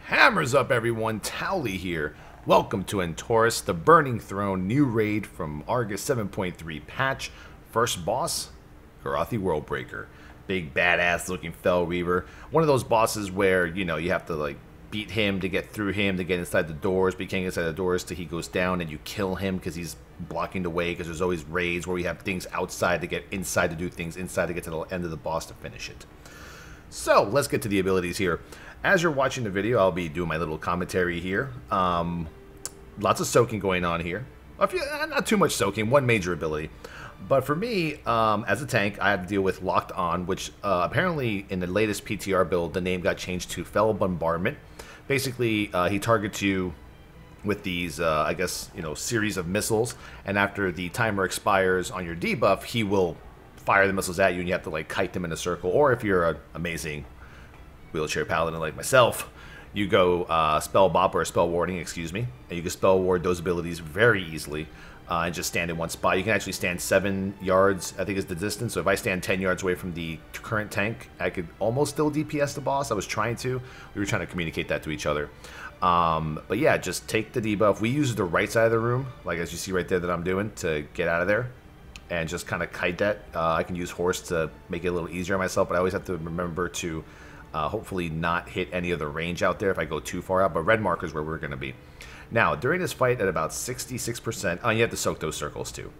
Hammers up, everyone. Towelliee here. Welcome to Antorus, the Burning Throne new raid from Argus 7.3 patch. First boss, Garothi Worldbreaker. Big badass looking Fell Reaver. One of those bosses where, you know, you have to like beat him to get through him to get inside the doors, but you can't get inside the doors till he goes down and you kill him because he's blocking the way, because there's always raids where we have things outside to get inside to do things inside to get to the end of the boss to finish it. So let's get to the abilities here. As you're watching the video, I'll be doing my little commentary here. Lots of soaking going on here. Not too much soaking, one major ability. But for me, as a tank, I have to deal with Locked On, which apparently in the latest PTR build, the name got changed to Fell Bombardment. Basically, he targets you with these, I guess, you know, series of missiles. And after the timer expires on your debuff, he will fire the missiles at you and you have to like kite them in a circle. Or if you're an amazing wheelchair paladin like myself, you go spell bop or spell warding, excuse me, and you can spell ward those abilities very easily and just stand in one spot. You can actually stand 7 yards, I think is the distance. So if I stand 10 yards away from the current tank, I could almost still DPS the boss. I was trying to. We were trying to communicate that to each other. But yeah, just take the debuff. We use the right side of the room, like as you see right there that I'm doing, to get out of there. And just kind of kite that. I can use horse to make it a little easier on myself, but I always have to remember to hopefully not hit any of the range out there if I go too far out. But red marker is where we're going to be. Now, during this fight at about 66%, you have to soak those circles too.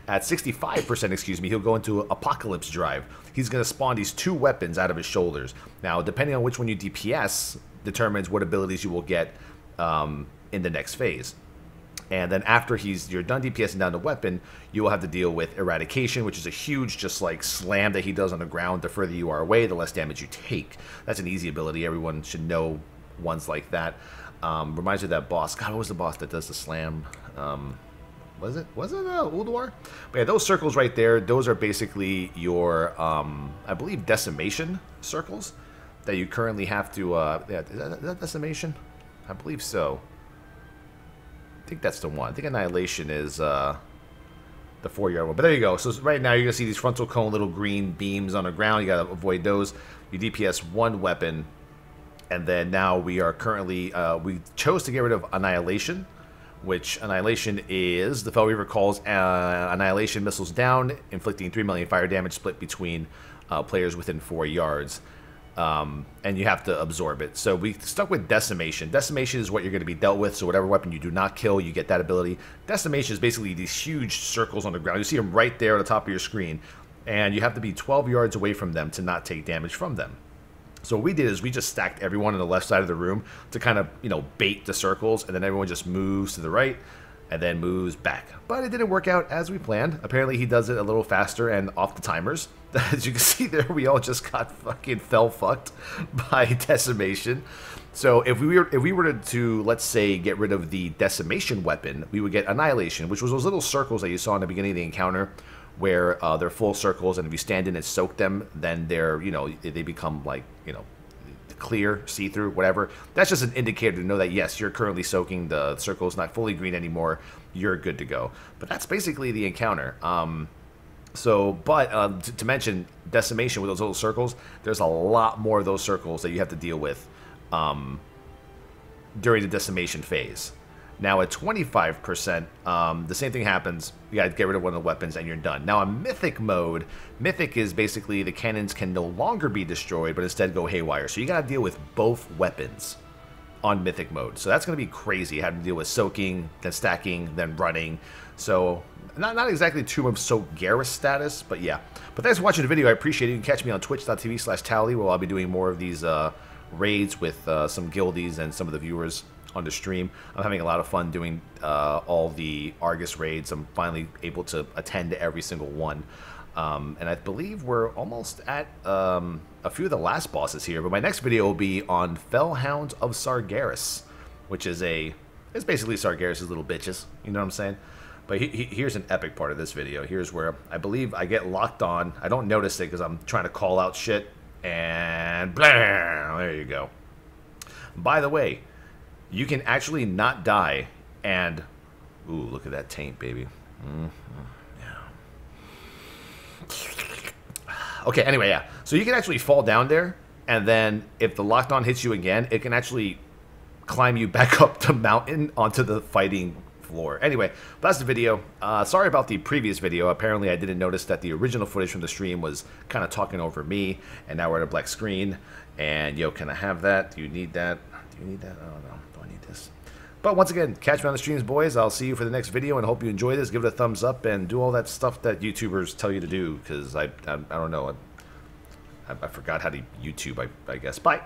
At 65%, excuse me, he'll go into Apocalypse Drive. He's going to spawn these 2 weapons out of his shoulders. Now, depending on which one you DPS, determines what abilities you will get in the next phase. And then after you're done DPSing down the weapon, you will have to deal with Eradication, which is a huge just like slam that he does on the ground. The further you are away, the less damage you take. That's an easy ability. Everyone should know ones like that. Reminds me of that boss. God, what was the boss that does the slam? Was it Ulduar? But yeah, those circles right there, those are basically your, I believe, decimation circles that you currently have to, yeah, is that decimation? I believe so. I think that's the one. I think Annihilation is the 4-yard one. But there you go. So right now you're going to see these frontal cone little green beams on the ground. You got to avoid those. You DPS 1 weapon. And then now we are currently, we chose to get rid of Annihilation, which Annihilation is, the Fell Reaver calls Annihilation missiles down, inflicting 3 million fire damage split between players within 4 yards. And you have to absorb it. So we stuck with Decimation. Decimation is what you're going to be dealt with, so whatever weapon you do not kill, you get that ability. Decimation is basically these huge circles on the ground. You see them right there at the top of your screen, and you have to be 12 yards away from them to not take damage from them. So what we did is we just stacked everyone on the left side of the room to kind of, you know, bait the circles, and then everyone just moves to the right and then moves back. But it didn't work out as we planned. Apparently he does it a little faster and off the timers. As you can see there, we all just got fucking fucked by Decimation. So if we were to, let's say, get rid of the Decimation weapon, we would get Annihilation, which was those little circles that you saw in the beginning of the encounter, where they're full circles, and if you stand in and soak them, then they're, you know, they become like, you know, clear, see-through, whatever. That's just an indicator to know that, yes, you're currently soaking, the circle's not fully green anymore, you're good to go. But that's basically the encounter. To mention Decimation with those little circles, there's a lot more of those circles that you have to deal with during the Decimation phase. Now at 25%, the same thing happens. You gotta get rid of one of the weapons and you're done. Now in Mythic mode, Mythic is basically the cannons can no longer be destroyed, but instead go haywire. So you gotta deal with both weapons on Mythic mode. So that's gonna be crazy, having to deal with soaking, then stacking, then running. So not exactly too much Soak Garrus status, but yeah. But thanks for watching the video. I appreciate it. You can catch me on twitch.tv/Towelliee, where I'll be doing more of these raids with some guildies and some of the viewers on the stream. I'm having a lot of fun doing all the Argus raids. I'm finally able to attend to every single one. And I believe we're almost at a few of the last bosses here. But my next video will be on Fellhounds of Sargeras, which is it's basically Sargeras' little bitches. You know what I'm saying? But here's an epic part of this video. Here's where I believe I get locked on. I don't notice it because I'm trying to call out shit. And blah, there you go. By the way, you can actually not die and... Ooh, look at that taint, baby. Yeah. Okay, anyway, yeah. So you can actually fall down there and then if the lockdown hits you again, it can actually climb you back up the mountain onto the fighting floor. Anyway, that's the video. Sorry about the previous video. Apparently I didn't notice that the original footage from the stream was kind of talking over me, and now we're at a black screen. And yo, can I have that? Do you need that? Do you need that? I don't know. Do I need this? But once again, catch me on the streams, boys. I'll see you for the next video, and hope you enjoy this. Give it a thumbs up and do all that stuff that YouTubers tell you to do, because I don't know. I forgot how to YouTube, I guess. Bye.